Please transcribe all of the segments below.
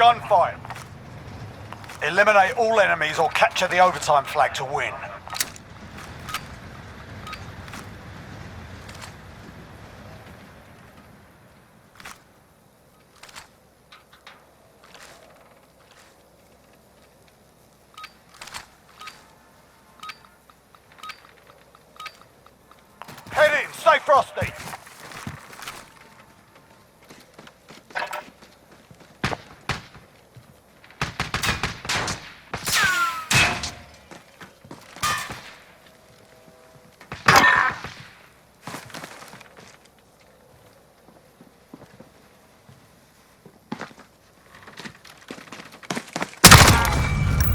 gunfight. Eliminate all enemies or capture the overtime flag to win. Head in, stay frosty.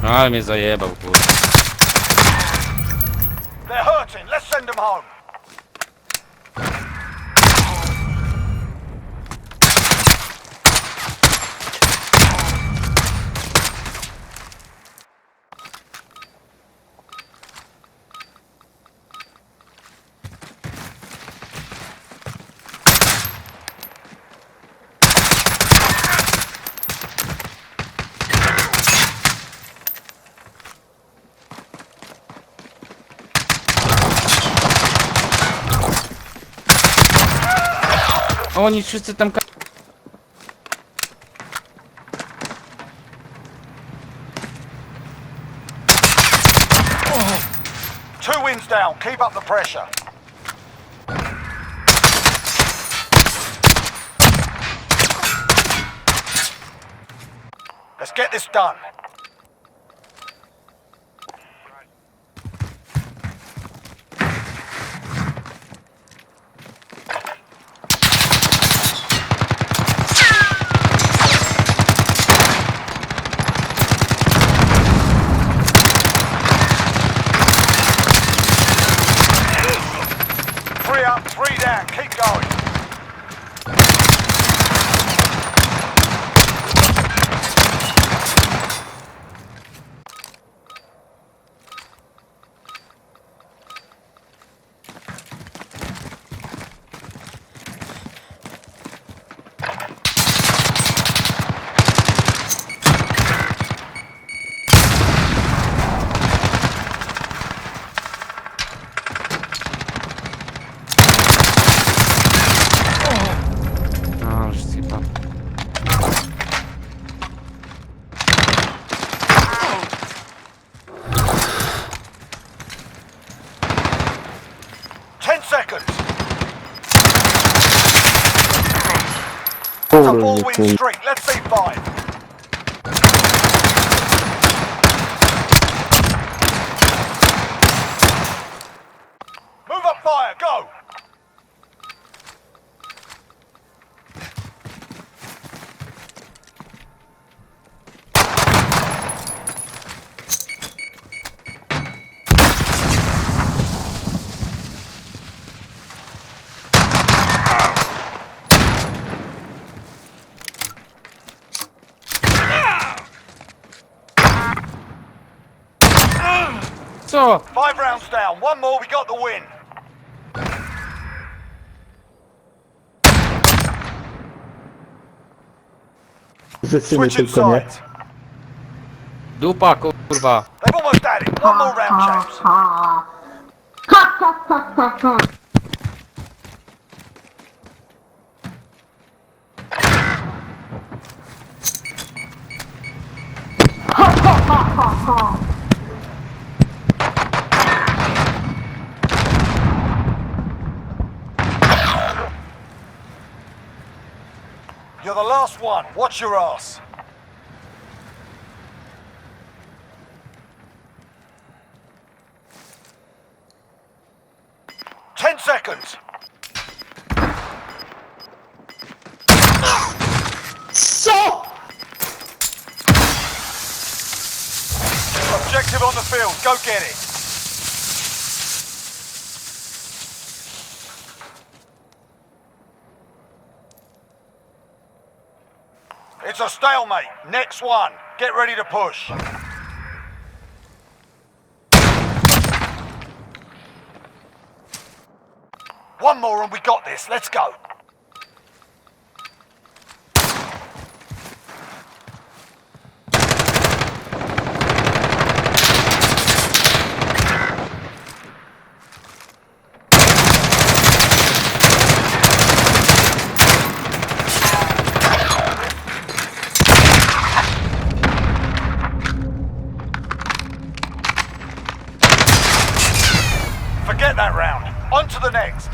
Ale mnie zajebał, kurwa. They're hurting, let's send them home. Oni wszyscy tam... Two wins down, keep up the pressure. Let's get this done. Three up, three down, keep going. No, już zjebał. Seconds. It's a four-win streak. Let's see five. Move up fire. Go. Co? 5 rounds down. One more, we got the win. Switching sides. Dupa, kurwa. They've almost had it. One more round, chaps. You're the last one. Watch your ass. Ten seconds. Objective on the field. Go get it. It's a stalemate. Next one. Get ready to push. One more and we got this. Let's go. the next.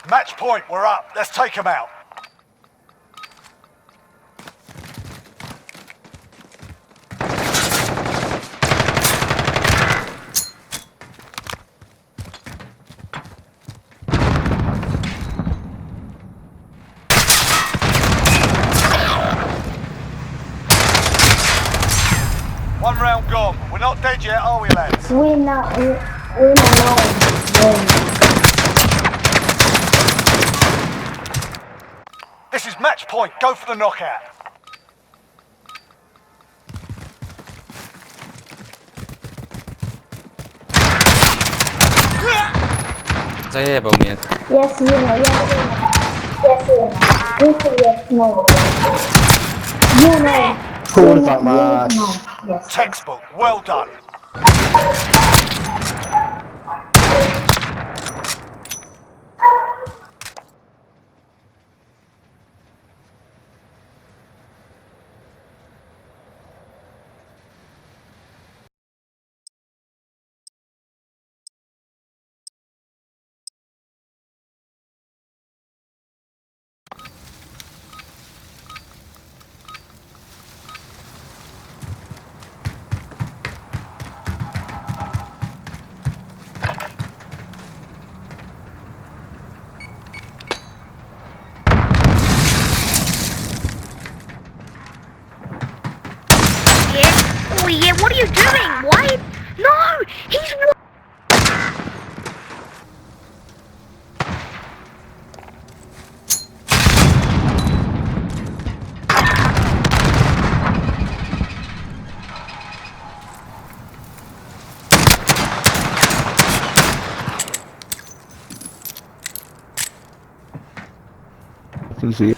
Match point, we're up. Let's take them out. One round gone. We're not dead yet, are we, lads? We're not alone. This is match point. Go for the knockout. Zajebał mnie. Yes, you know. Yes, no. You know. Kurwa mać. Yes. Textbook. Well done. Oh yeah, what are you doing? Why? No! He's... See.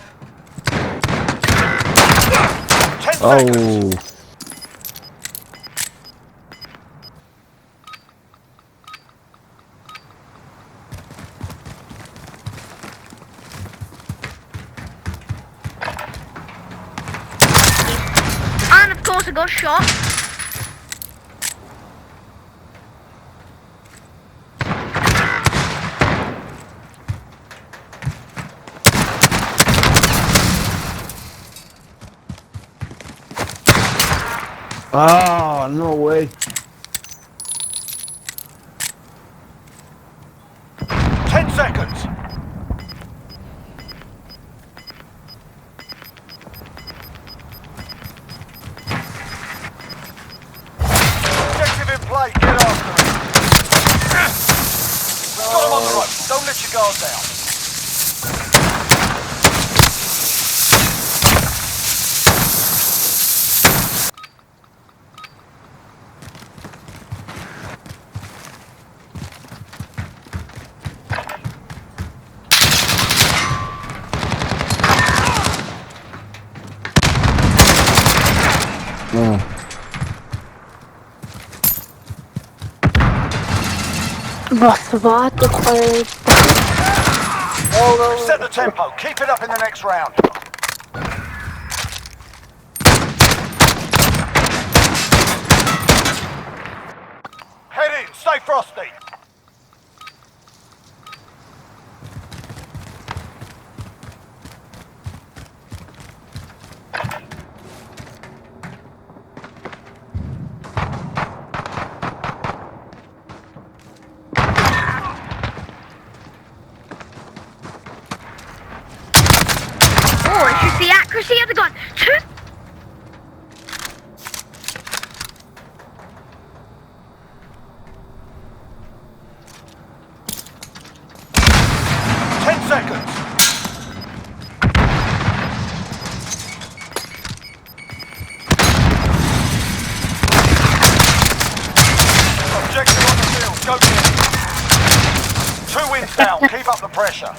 10 seconds. Oh. And of course I got shot. Oh, no way. 10 seconds. Objective in play. Get after it. Got him on the rope. Don't let your guard down. Oh. Set the tempo. Keep it up in the next round. Head in. Stay frosty. Oh, it's just the accuracy of the gun. Two... 10 seconds. Objective on the field. Go get it. 2 wins down. Keep up the pressure.